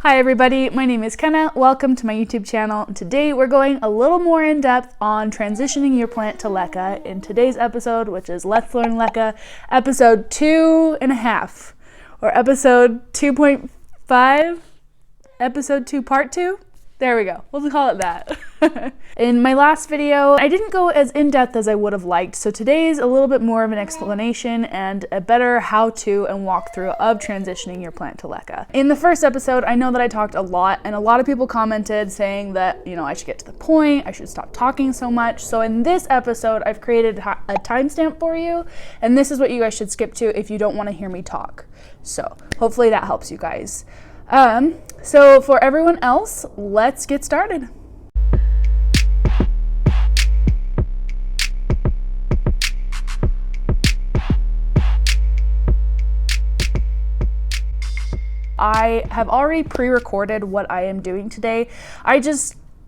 Hi everybody, my name is Kenna. Welcome to my YouTube channel. Today we're going a little more in depth on transitioning your plant to LECA in today's episode, which is Let's Learn LECA, episode 2.5, or episode 2.5, episode 2 part 2. There we go. We'll call it that. In my last video, I didn't go as in-depth as I would have liked, so today's a little bit more of an explanation and a better how-to and walkthrough of transitioning your plant to LECA. In the first episode, I know that I talked a lot, and a lot of people commented saying that, I should get to the point, I should stop talking so much. So in this episode, I've created a timestamp for you, and this is what you guys should skip to if you don't want to hear me talk. So hopefully that helps you guys. So for everyone else, let's get started. I have already pre-recorded what I am doing today.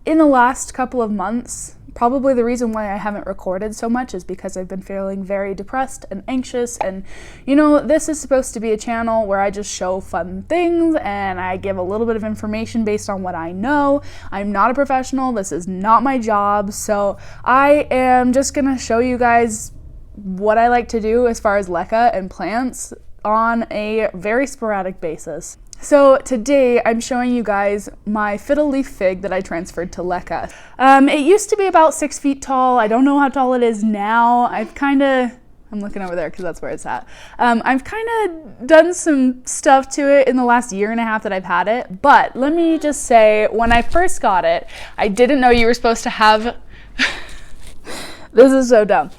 In the last couple of months, probably the reason why I haven't recorded so much is because I've been feeling very depressed and anxious, and this is supposed to be a channel where I just show fun things and I give a little bit of information based on what I know. I'm not a professional, this is not my job, so I am just gonna show you guys what I like to do as far as LECA and plants on a very sporadic basis. So today I'm showing you guys my Fiddle Leaf Fig that I transferred to LECA. It used to be about 6 feet tall. I don't know how tall it is now. I'm looking over there because that's where it's at. I've kind of done some stuff to it in the last year and a half that I've had it, but let me just say, when I first got it, I didn't know you were supposed to have, this is so dumb.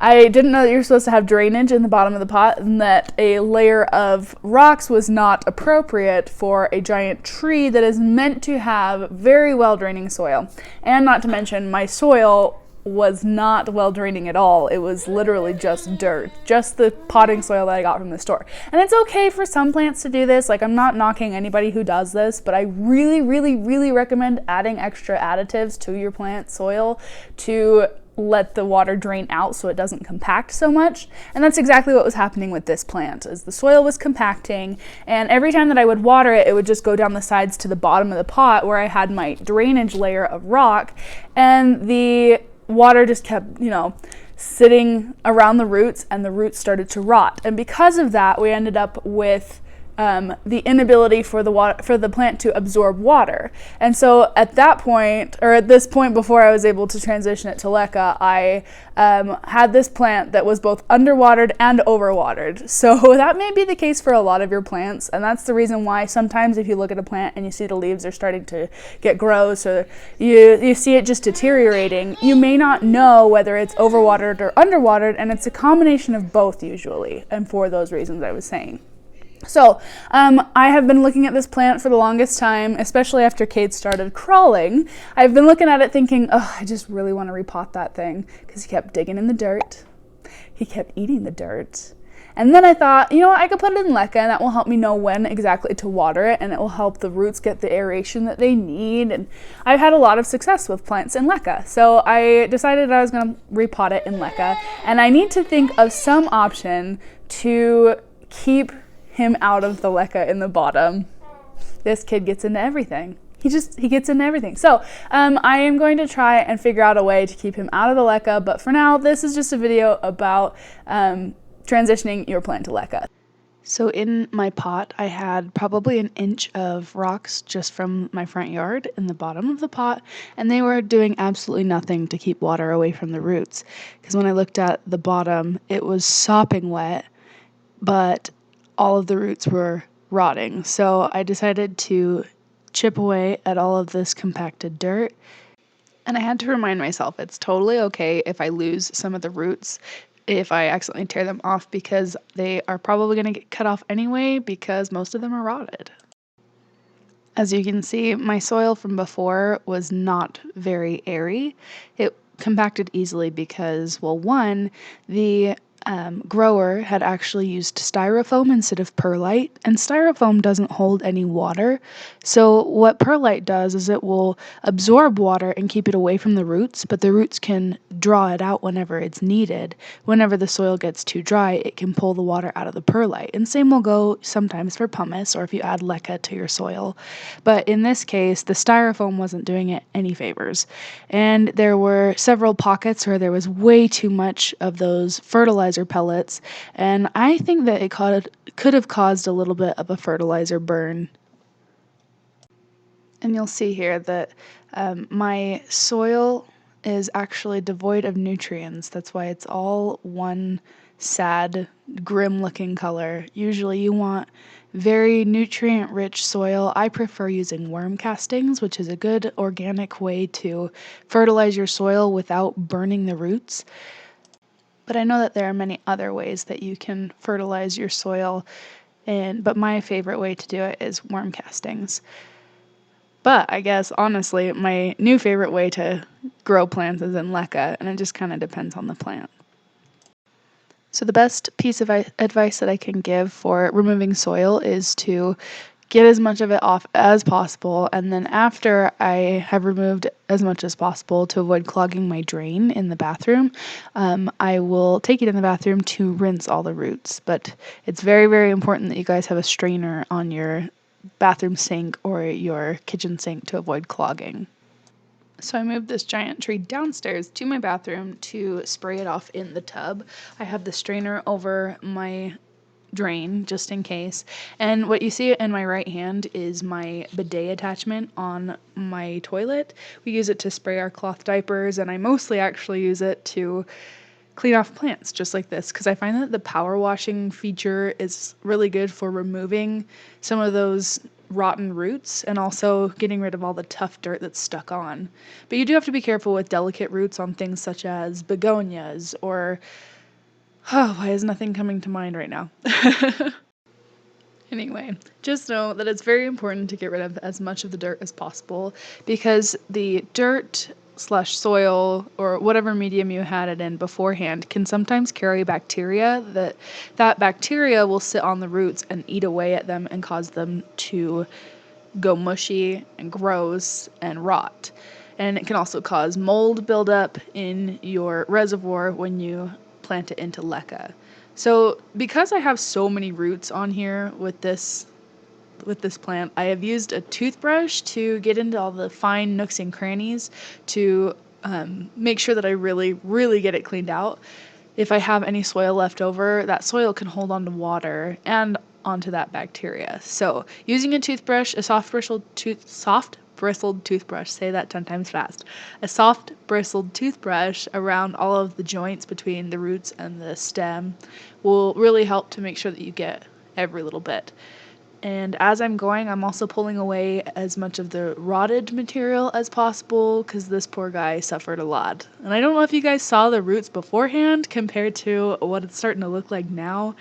I didn't know that you were supposed to have drainage in the bottom of the pot and that a layer of rocks was not appropriate for a giant tree that is meant to have very well draining soil. And not to mention, my soil was not well draining at all. It was literally just dirt, just the potting soil that I got from the store. And it's okay for some plants to do this. Like, I'm not knocking anybody who does this, but I really, really, really recommend adding extra additives to your plant soil to let the water drain out so it doesn't compact so much. And that's exactly what was happening with this plant, is the soil was compacting, and every time that I would water it, it would just go down the sides to the bottom of the pot where I had my drainage layer of rock, and the water just kept, sitting around the roots, and the roots started to rot. And because of that, we ended up with the inability for the plant to absorb water. And so at that point, or at this point before I was able to transition it to LECA, I had this plant that was both underwatered and overwatered. So that may be the case for a lot of your plants, and that's the reason why sometimes if you look at a plant and you see the leaves are starting to get gross, or you see it just deteriorating, you may not know whether it's overwatered or underwatered, and it's a combination of both usually, and for those reasons I was saying. So I have been looking at this plant for the longest time, especially after Cade started crawling. I've been looking at it thinking, oh, I just really want to repot that thing, because he kept digging in the dirt. He kept eating the dirt. And then I thought, I could put it in LECA, and that will help me know when exactly to water it, and it will help the roots get the aeration that they need. And I've had a lot of success with plants in LECA. So I decided I was going to repot it in LECA, and I need to think of some option to keep him out of the LECA in the bottom. This kid gets into everything. He gets into everything. So I am going to try and figure out a way to keep him out of the LECA, but for now, this is just a video about transitioning your plant to LECA. So in my pot, I had probably 1 inch of rocks just from my front yard in the bottom of the pot, and they were doing absolutely nothing to keep water away from the roots. Because when I looked at the bottom, it was sopping wet, but all of the roots were rotting. So I decided to chip away at all of this compacted dirt. And I had to remind myself it's totally okay if I lose some of the roots, if I accidentally tear them off, because they are probably going to get cut off anyway because most of them are rotted. As you can see, my soil from before was not very airy. It compacted easily because, well, one, the grower had actually used styrofoam instead of perlite, and styrofoam doesn't hold any water. So what perlite does is it will absorb water and keep it away from the roots, but the roots can draw it out whenever it's needed. Whenever the soil gets too dry, it can pull the water out of the perlite. And same will go sometimes for pumice or if you add LECA to your soil. But in this case, the styrofoam wasn't doing it any favors. And there were several pockets where there was way too much of those fertilizer pellets, and I think that it could have caused a little bit of a fertilizer burn. And you'll see here that my soil is actually devoid of nutrients. That's why it's all one sad, grim looking color. Usually you want very nutrient rich soil. I prefer using worm castings, which is a good organic way to fertilize your soil without burning the roots. But I know that there are many other ways that you can fertilize your soil, but my favorite way to do it is worm castings. But I guess, honestly, my new favorite way to grow plants is in LECA, and it just kind of depends on the plant. So the best piece of advice that I can give for removing soil is to get as much of it off as possible, and then after I have removed as much as possible to avoid clogging my drain in the bathroom, I will take it in the bathroom to rinse all the roots. But it's very, very important that you guys have a strainer on your bathroom sink or your kitchen sink to avoid clogging. So I moved this giant tree downstairs to my bathroom to spray it off in the tub. I have the strainer over my drain just in case. And what you see in my right hand is my bidet attachment on my toilet. We use it to spray our cloth diapers, and I mostly actually use it to clean off plants just like this, because I find that the power washing feature is really good for removing some of those rotten roots and also getting rid of all the tough dirt that's stuck on. But you do have to be careful with delicate roots on things such as begonias or why is nothing coming to mind right now? Anyway, just know that it's very important to get rid of as much of the dirt as possible, because the dirt slash soil or whatever medium you had it in beforehand can sometimes carry bacteria. That bacteria will sit on the roots and eat away at them and cause them to go mushy and gross and rot. And it can also cause mold buildup in your reservoir when you plant it into LECA. So because I have so many roots on here with this plant, I have used a toothbrush to get into all the fine nooks and crannies to make sure that I really, really get it cleaned out. If I have any soil left over, that soil can hold on to water and onto that bacteria. So using a toothbrush, a soft bristled toothbrush, say that 10 times fast, a soft bristled toothbrush around all of the joints between the roots and the stem will really help to make sure that you get every little bit. And as I'm going, I'm also pulling away as much of the rotted material as possible, because this poor guy suffered a lot. And I don't know if you guys saw the roots beforehand compared to what it's starting to look like now.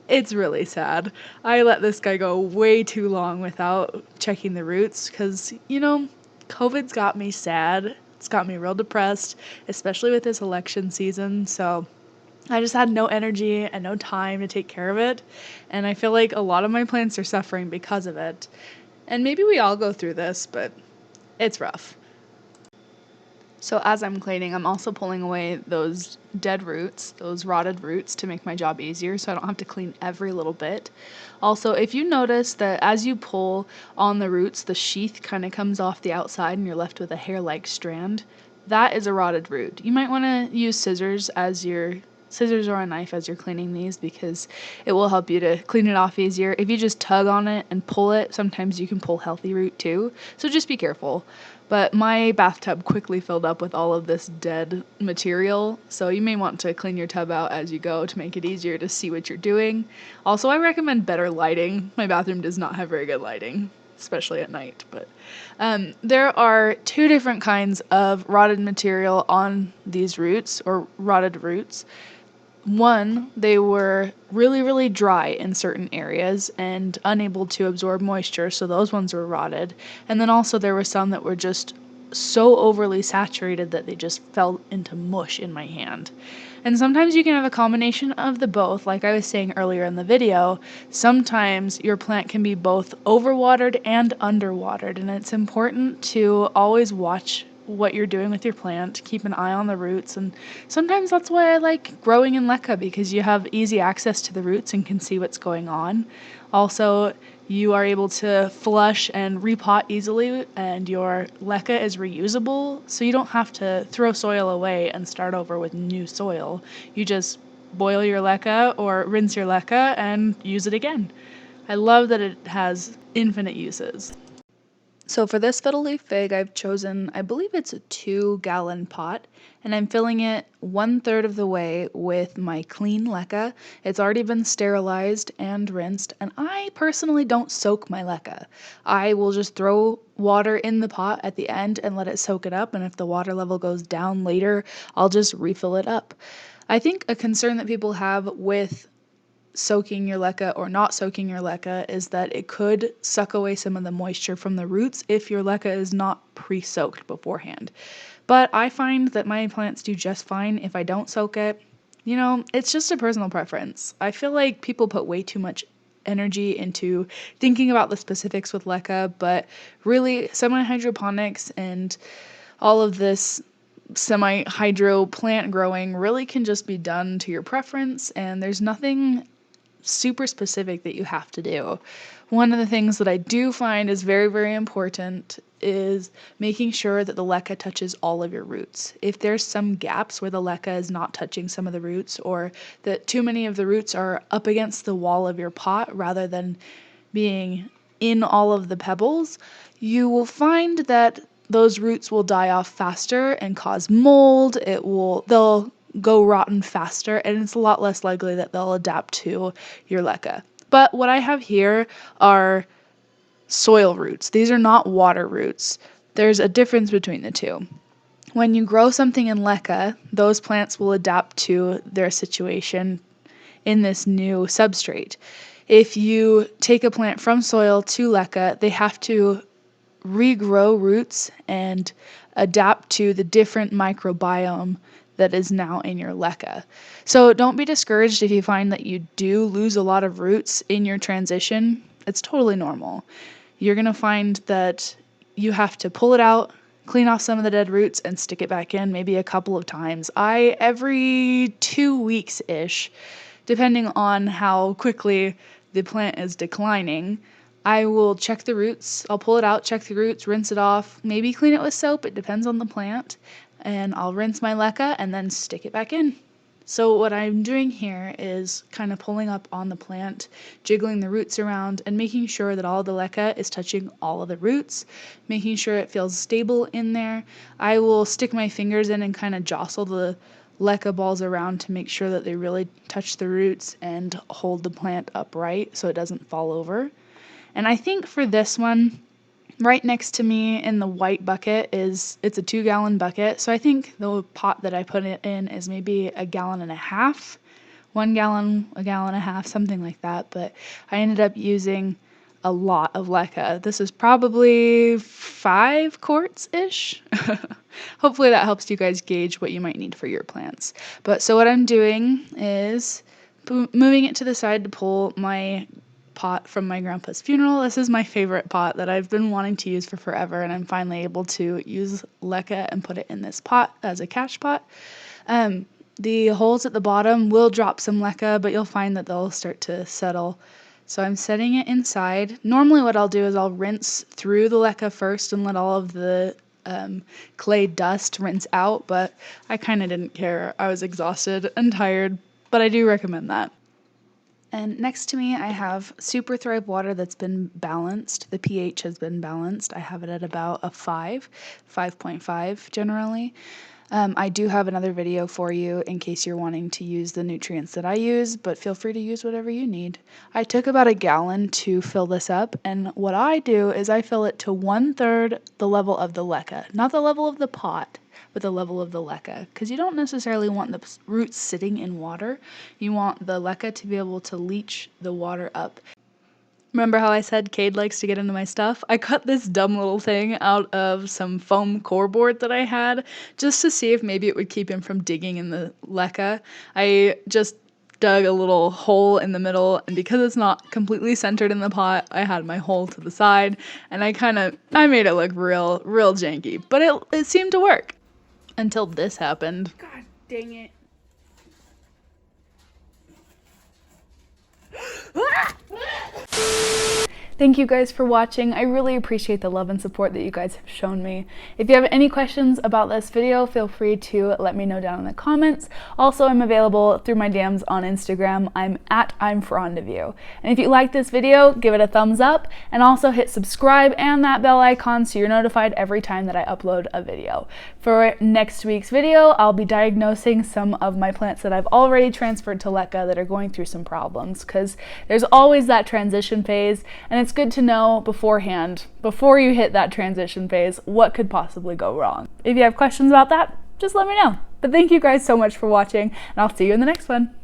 It's really sad. I let this guy go way too long without checking the roots because, COVID's got me sad. It's got me real depressed, especially with this election season. So I just had no energy and no time to take care of it. And I feel like a lot of my plants are suffering because of it. And maybe we all go through this, but it's rough. So as I'm cleaning, I'm also pulling away those dead roots, those rotted roots, to make my job easier so I don't have to clean every little bit. Also, if you notice that as you pull on the roots, the sheath kind of comes off the outside and you're left with a hair-like strand, that is a rotted root. You might want to use scissors or a knife as you're cleaning these, because it will help you to clean it off easier. If you just tug on it and pull it, sometimes you can pull healthy root too, so just be careful. But my bathtub quickly filled up with all of this dead material, so you may want to clean your tub out as you go to make it easier to see what you're doing. Also, I recommend better lighting. My bathroom does not have very good lighting, especially at night. But there are two different kinds of rotted material on these roots, or rotted roots. One, they were really, really dry in certain areas and unable to absorb moisture, so those ones were rotted. And then also there were some that were just so overly saturated that they just fell into mush in my hand. And sometimes you can have a combination of the both. Like I was saying earlier in the video, sometimes your plant can be both overwatered and underwatered, and it's important to always watch what you're doing with your plant, keep an eye on the roots, and sometimes that's why I like growing in LECA, because you have easy access to the roots and can see what's going on. Also, you are able to flush and repot easily, and your LECA is reusable, so you don't have to throw soil away and start over with new soil. You just boil your LECA or rinse your LECA and use it again. I love that it has infinite uses. So for this Fiddle Leaf Fig, I've chosen, I believe it's a 2-gallon pot, and I'm filling it 1/3 of the way with my clean LECA. It's already been sterilized and rinsed, and I personally don't soak my LECA. I will just throw water in the pot at the end and let it soak it up, and if the water level goes down later, I'll just refill it up. I think a concern that people have with soaking your LECA or not soaking your LECA is that it could suck away some of the moisture from the roots if your LECA is not pre-soaked beforehand. But I find that my plants do just fine if I don't soak it. You know, it's just a personal preference. I feel like people put way too much energy into thinking about the specifics with LECA, but really semi-hydroponics and all of this semi-hydro plant growing really can just be done to your preference, and there's nothing super specific that you have to do. One of the things that I do find is very, very important is making sure that the LECA touches all of your roots. If there's some gaps where the LECA is not touching some of the roots, or that too many of the roots are up against the wall of your pot rather than being in all of the pebbles, you will find that those roots will die off faster and cause mold. They'll go rotten faster, and it's a lot less likely that they'll adapt to your LECA. But what I have here are soil roots. These are not water roots. There's a difference between the two. When you grow something in LECA, those plants will adapt to their situation in this new substrate. If you take a plant from soil to LECA, they have to regrow roots and adapt to the different microbiome that is now in your LECA. So don't be discouraged if you find that you do lose a lot of roots in your transition. It's totally normal. You're going to find that you have to pull it out, clean off some of the dead roots, and stick it back in maybe a couple of times. Every 2 weeks-ish, depending on how quickly the plant is declining, I will check the roots. I'll pull it out, check the roots, rinse it off, maybe clean it with soap. It depends on the plant. And I'll rinse my LECA and then stick it back in. So what I'm doing here is kind of pulling up on the plant, jiggling the roots around, and making sure that all the LECA is touching all of the roots, making sure it feels stable in there. I will stick my fingers in and kind of jostle the LECA balls around to make sure that they really touch the roots and hold the plant upright so it doesn't fall over. And I think for this one, right next to me in the white bucket it's a 2-gallon bucket. So I think the pot that I put it in is maybe 1.5 gallons, 1 gallon, 1.5 gallons, something like that. But I ended up using a lot of LECA. This is probably 5 quarts-ish. Hopefully that helps you guys gauge what you might need for your plants. But so what I'm doing is moving it to the side to pull my pot from my grandpa's funeral. This is my favorite pot that I've been wanting to use for forever, and I'm finally able to use LECA and put it in this pot as a cash pot. The holes at the bottom will drop some LECA, but you'll find that they'll start to settle. So I'm setting it inside. Normally what I'll do is I'll rinse through the LECA first and let all of the clay dust rinse out, but I kind of didn't care. I was exhausted and tired, but I do recommend that. And next to me, I have Super Thrive water that's been balanced. The pH has been balanced. I have it at about a 5.5 generally. I do have another video for you in case you're wanting to use the nutrients that I use, but feel free to use whatever you need. I took about 1 gallon to fill this up, and what I do is I fill it to 1/3 the level of the LECA. Not the level of the pot, but the level of the LECA, because you don't necessarily want the roots sitting in water. You want the LECA to be able to leach the water up. Remember how I said Cade likes to get into my stuff? I cut this dumb little thing out of some foam core board that I had just to see if maybe it would keep him from digging in the LECA. I just dug a little hole in the middle, and because it's not completely centered in the pot, I had my hole to the side, and I made it look real janky, but it seemed to work until this happened. God dang it. Thank you guys for watching. I really appreciate the love and support that you guys have shown me. If you have any questions about this video, feel free to let me know down in the comments. Also, I'm available through my DMs on Instagram. I'm fond of you. And if you like this video, give it a thumbs up, and also hit subscribe and that bell icon so you're notified every time that I upload a video. For next week's video, I'll be diagnosing some of my plants that I've already transferred to LECA that are going through some problems, because there's always that transition phase, and it's good to know beforehand, before you hit that transition phase, what could possibly go wrong. If you have questions about that, just let me know. But thank you guys so much for watching, and I'll see you in the next one.